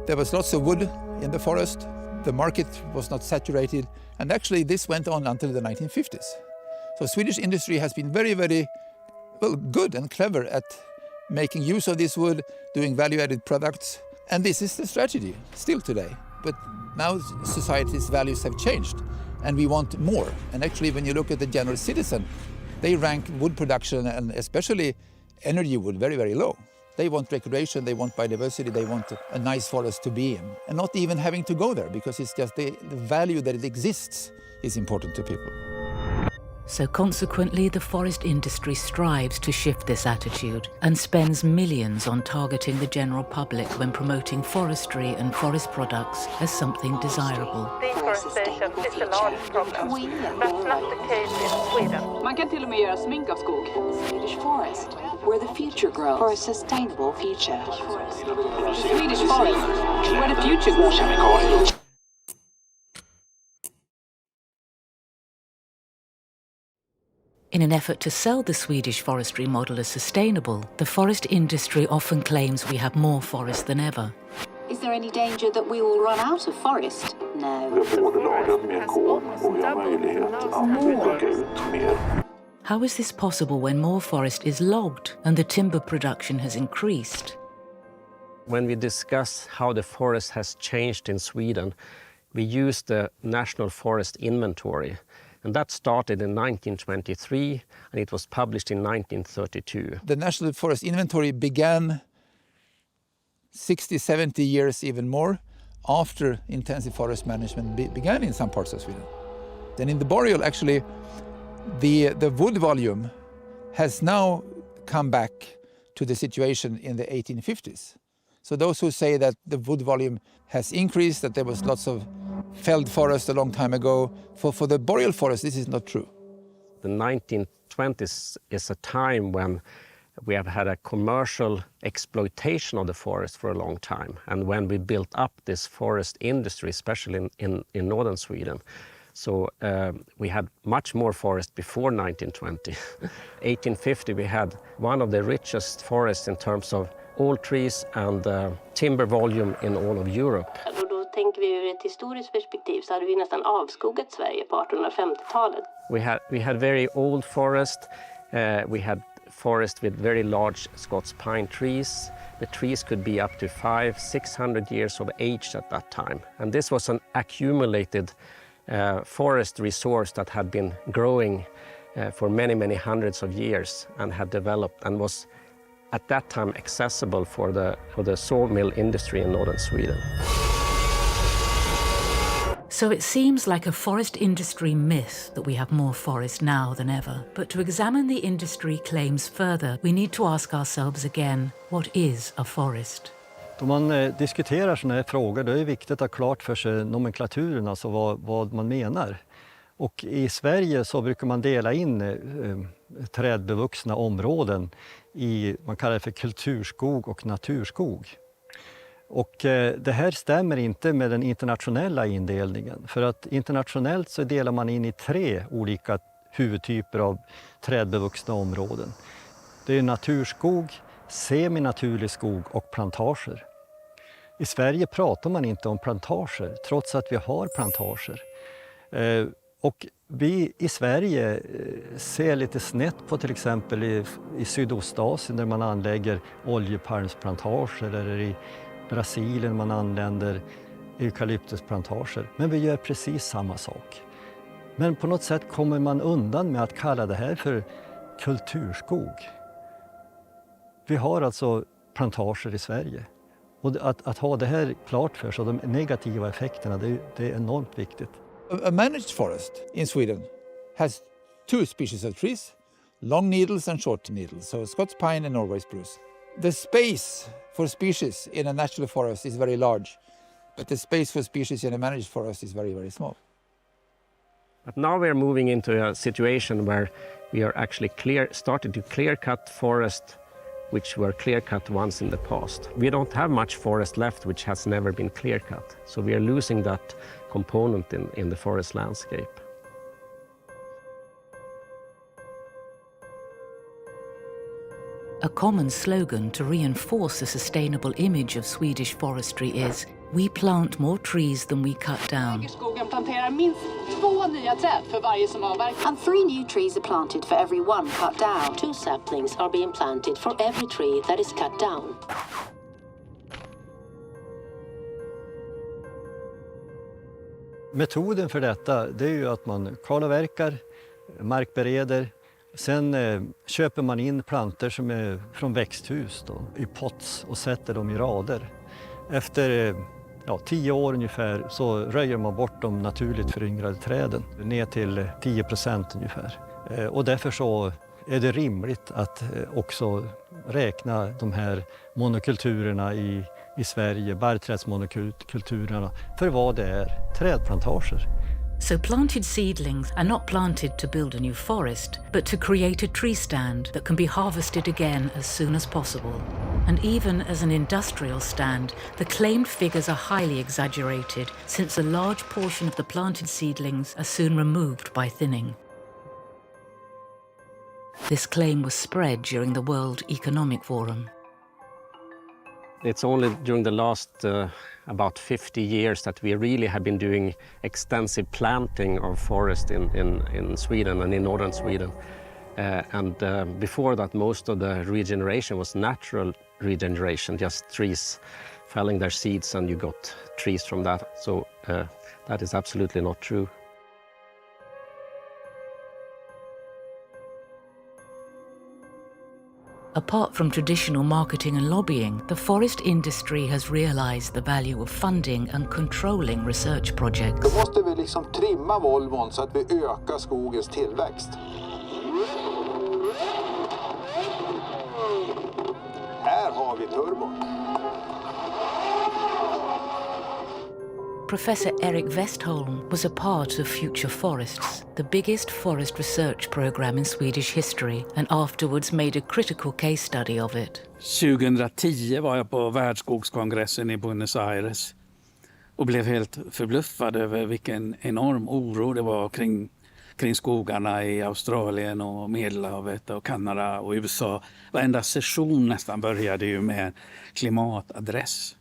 there was lots of wood in the forest, the market was not saturated, and actually this went on until the 1950s. So Swedish industry has been very, very good and clever at making use of this wood, doing value-added products, and this is the strategy still today. But now society's values have changed, and we want more. And actually, when you look at the general citizen, they rank wood production, and especially energy wood, very, very low. They want recreation, they want biodiversity, they want a nice forest to be in. And not even having to go there, because it's just the value that it exists is important to people. So consequently, the forest industry strives to shift this attitude and spends millions on targeting the general public when promoting forestry and forest products as something desirable. Deforestation is a large problem. That's not the case in Sweden. Man kan till och med göra smink av skog. Swedish forest, where the future grows for a sustainable future. Swedish forest, where the future grows. In an effort to sell the Swedish forestry model as sustainable, the forest industry often claims we have more forest than ever. Is there any danger that we will run out of forest? No. How is this possible when more forest is logged and the timber production has increased? When we discuss how the forest has changed in Sweden, we use the National Forest Inventory. And that started in 1923 and it was published in 1932. The National Forest Inventory began 60, 70 years even more after intensive forest management began in some parts of Sweden. Then in the boreal, actually, The wood volume has now come back to the situation in the 1850s. So those who say that the wood volume has increased, that there was lots of felled forest a long time ago, for the boreal forest, this is not true. The 1920s is a time when we have had a commercial exploitation of the forest for a long time, and when we built up this forest industry, especially in northern Sweden. So we had much more forest before 1920. 1850 we had one of the richest forests in terms of all trees and timber volume in all of Europe. Och då tänker vi ur ett historiskt perspektiv så hade vi nästan avskogat Sverige på 1850-talet. We had very old forest. We had forest with very large Scots pine trees. The trees could be up to 500-600 years of age at that time. And this was an accumulated forest resource that had been growing for many hundreds of years and had developed and was at that time accessible for the sawmill industry in northern Sweden. So it seems like a forest industry myth that we have more forest now than ever. But to examine the industry claims further, we need to ask ourselves again, what is a forest? Då man diskuterar sådana här frågor, då är det viktigt att ha klart för sig nomenklaturen, alltså vad man menar. Och i Sverige så brukar man dela in trädbevuxna områden i, man kallar det för kulturskog och naturskog. Och det här stämmer inte med den internationella indelningen. För att internationellt så delar man in i 3 olika huvudtyper av trädbevuxna områden. Det är naturskog, seminaturlig skog och plantager. I Sverige pratar man inte om plantager trots att vi har plantager. Och vi i Sverige ser lite snett på till exempel i Sydostasien där man anlägger oljepalmsplantager eller i Brasilien man anländer eukalyptusplantager. Men vi gör precis samma sak. Men på något sätt kommer man undan med att kalla det här för kulturskog. Vi har alltså plantager i Sverige. Och att ha det här klart för sig, de negativa effekterna, det är enormt viktigt. A managed forest in Sweden has 2 species of trees, long needles and short needles, so Scots pine and Norway spruce. The space for species in a natural forest is very large, but the space for species in a managed forest is very small. But now we are moving into a situation where we are actually starting to clear cut forest which were clear cut once in the past. We don't have much forest left which has never been clear cut, so we are losing that component in the forest landscape. A common slogan to reinforce a sustainable image of Swedish forestry is "We plant more trees than we cut down." Skogen planterar minst 2 nya träd för varje som avverkas. And 3 new trees are planted for every 1 cut down. 2 saplings are being planted for every tree that is cut down. Metoden för detta det är ju att man kalavverkar, markbereder. Sen köper man in plantor som är från växthus då, i pots och sätter dem i rader. Efter 10 år ungefär så röjer man bort de naturligt föryngrade träden ner till 10% ungefär. Och därför så är det rimligt att också räkna de här monokulturerna i Sverige, barrträdsmonokulturerna, för vad det är, trädplantager. So planted seedlings are not planted to build a new forest, but to create a tree stand that can be harvested again as soon as possible. And even as an industrial stand, the claimed figures are highly exaggerated, since a large portion of the planted seedlings are soon removed by thinning. This claim was spread during the World Economic Forum. It's only during the last about 50 years that we really have been doing extensive planting of forest in Sweden and in northern Sweden. Before that, most of the regeneration was natural regeneration, just trees felling their seeds and you got trees from that. So that is absolutely not true. Apart from traditional marketing and lobbying, the forest industry has realized the value of funding and controlling research projects. Då måste vi liksom trimma Volvon så att vi ökar skogens tillväxt. Här har vi turbon. Professor Eric Westholm was a part of Future Forests, the biggest forest research program in Swedish history, and afterwards made a critical case study of it. 2010 var jag på världsskogskongressen i Buenos Aires och blev helt förbluffad över vilken enorm oro det var kring skogarna i Australien och Medelhavet och Kanada och USA. Varenda session nästan började ju med klimatadress.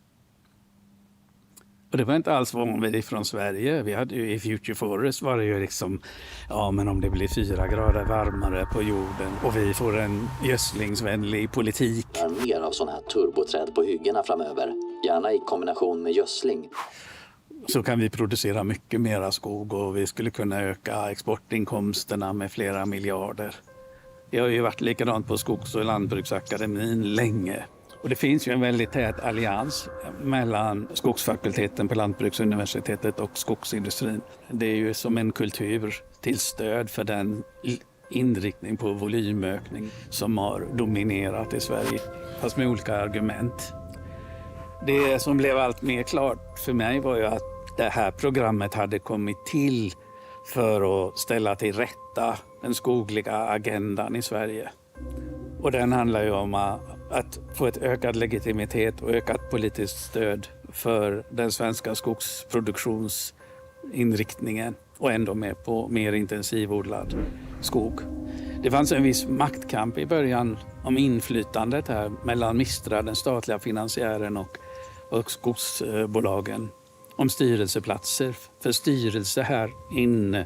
Och det var inte alls vanligt från Sverige. Vi hade ju i Future Forest var det ju liksom, ja men om det blir 4 grader varmare på jorden och vi får en gödslingsvänlig politik. Mer av sådana här turboträd på hyggena framöver, gärna i kombination med gödsling. Så kan vi producera mycket mera skog och vi skulle kunna öka exportinkomsterna med flera miljarder. Jag har ju varit likadant på Skogs- och lantbruksakademin länge. Och det finns ju en väldigt tät allians mellan skogsfakulteten på Lantbruksuniversitetet och skogsindustrin. Det är ju som en kultur till stöd för den inriktning på volymökning som har dominerat i Sverige, fast med olika argument. Det som blev allt mer klart för mig var ju att det här programmet hade kommit till för att ställa till rätta den skogliga agendan i Sverige. Och den handlar ju om att få ett ökad legitimitet och ökat politiskt stöd för den svenska skogsproduktionsinriktningen och ändå med på mer intensivodlad skog. Det fanns en viss maktkamp i början om inflytandet här mellan Mistra, den statliga finansiären och skogsbolagen om styrelseplatser. För styrelse här inne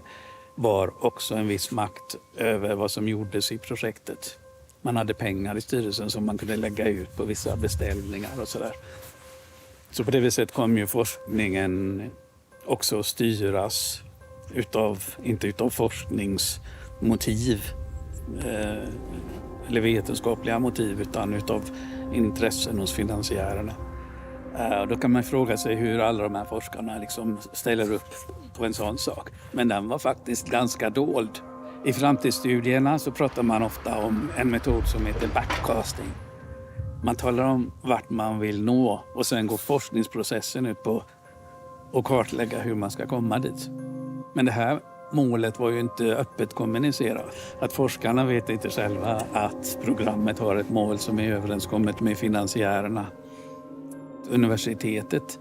var också en viss makt över vad som gjordes i projektet. Man hade pengar i styrelsen som man kunde lägga ut på vissa beställningar och sådär. Så på det viset kom ju forskningen också styras inte utav forskningsmotiv eller vetenskapliga motiv utan utav intressen hos finansiärerna. Då kan man fråga sig hur alla de här forskarna liksom ställer upp på en sån sak. Men den var faktiskt ganska dold. I framtidsstudierna så pratar man ofta om en metod som heter backcasting. Man talar om vart man vill nå och sen går forskningsprocessen ut på att kartlägga hur man ska komma dit. Men det här målet var ju inte öppet kommunicerat. Att forskarna vet inte själva att programmet har ett mål som är överenskommet med finansiärerna. Universitetet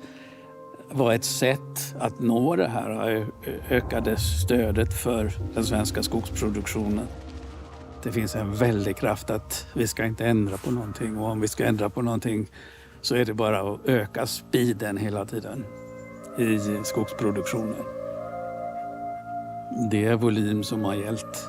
var ett sätt att nå det här ökade stödet för den svenska skogsproduktionen. Det finns en väldig kraft att vi ska inte ändra på någonting och om vi ska ändra på någonting så är det bara att öka speeden hela tiden i skogsproduktionen. Det är volym som har gällt.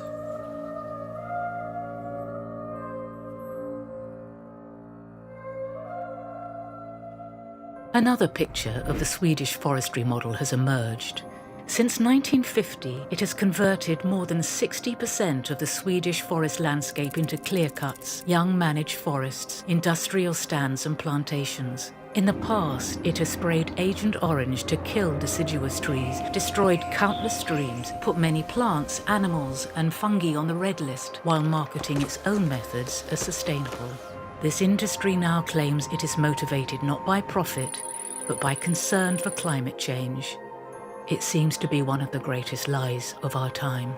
Another picture of the Swedish forestry model has emerged. Since 1950, it has converted more than 60% of the Swedish forest landscape into clear-cuts, young managed forests, industrial stands and plantations. In the past, it has sprayed Agent Orange to kill deciduous trees, destroyed countless streams, put many plants, animals and fungi on the red list, while marketing its own methods as sustainable. This industry now claims it is motivated not by profit, but by concern for climate change. It seems to be one of the greatest lies of our time.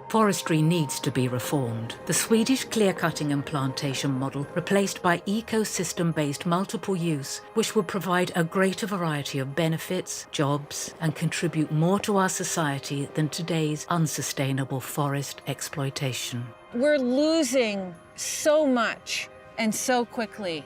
Forestry needs to be reformed. The Swedish clear-cutting and plantation model replaced by ecosystem-based multiple use, which will provide a greater variety of benefits, jobs, and contribute more to our society than today's unsustainable forest exploitation. We're losing so much and so quickly.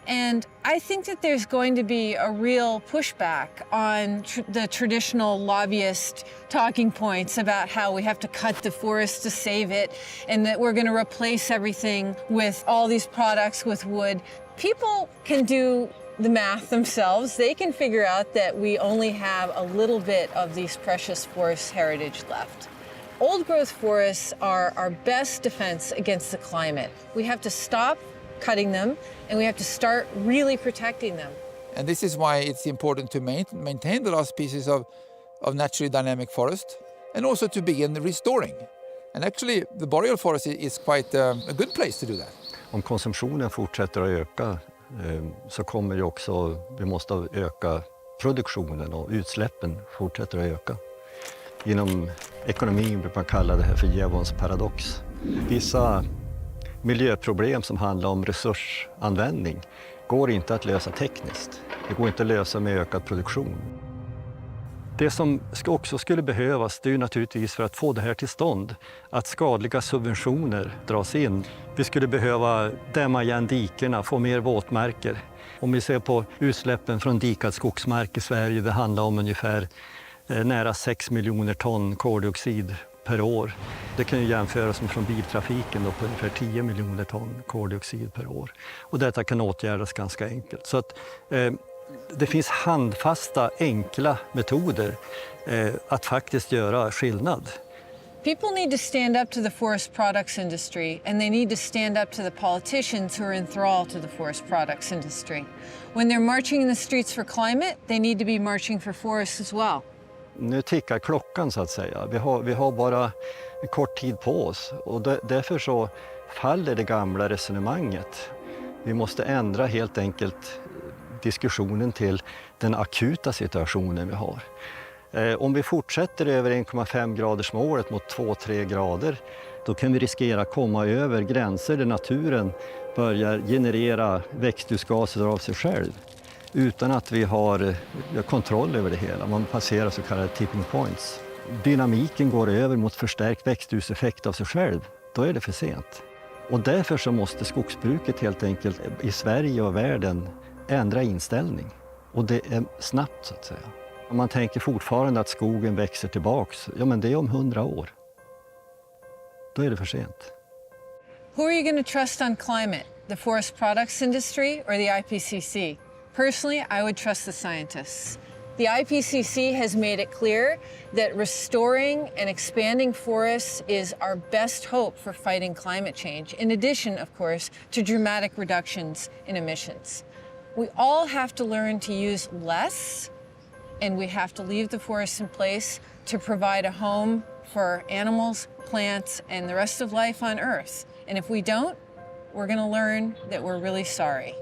And I think that there's going to be a real pushback on the traditional lobbyist talking points about how we have to cut the forest to save it and that we're going to replace everything with all these products with wood. People can do the math themselves. They can figure out that we only have a little bit of these precious forest heritage left. Old growth forests are our best defense against the climate. We have to stop cutting them and we have to start really protecting them. And this is why it's important to maintain the last pieces of naturally dynamic forest and also to begin restoring. And actually the boreal forest is quite a good place to do that. Om konsumtionen fortsätter att öka så kommer ju också, vi måste öka produktionen och utsläppen fortsätter att öka. Inom ekonomin brukar man kalla det här för Jevons paradox. Vissa miljöproblem som handlar om resursanvändning går inte att lösa tekniskt. Det går inte att lösa med ökad produktion. Det som också skulle behövas, det är ju naturligtvis för att få det här till stånd, att skadliga subventioner dras in. Vi skulle behöva dämma igen dikerna, få mer våtmarker. Om vi ser på utsläppen från dikad skogsmark i Sverige, det handlar om ungefär nära 6 miljoner ton koldioxid per år. Det kan ju jämföras med från biltrafiken då på ungefär 10 miljoner ton koldioxid per år. Och detta kan åtgärdas ganska enkelt. Så att, det finns handfasta, enkla metoder att faktiskt göra skillnad. People need to stand up to the forest products industry, and they need to stand up to the politicians who are enthralled to the forest products industry. When they're marching in the streets for climate, they need to be marching for forests as well. Nu tickar klockan så att säga. Vi har bara en kort tid på oss och därför så faller det gamla resonemanget. Vi måste ändra helt enkelt diskussionen till den akuta situationen vi har. Om vi fortsätter över 1,5 graders målet mot 2-3 grader, då kan vi riskera att komma över gränser där naturen börjar generera växthusgaser av sig själv utan att vi har kontroll över det hela. Man passerar så kallade tipping points. Dynamiken går över mot förstärkt växthuseffekt av sig själv. Då är det för sent. Och därför så måste skogsbruket helt enkelt i Sverige och världen ändra inställning. Och det är snabbt så att säga. Om man tänker fortfarande att skogen växer tillbaks, ja men det är om 100 år. Då är det för sent. Who are you going to trust on climate? The forest products industry or the IPCC? Personally, I would trust the scientists. The IPCC has made it clear that restoring and expanding forests is our best hope for fighting climate change, in addition, of course, to dramatic reductions in emissions. We all have to learn to use less, and we have to leave the forests in place to provide a home for animals, plants, and the rest of life on Earth. And if we don't, we're going to learn that we're really sorry.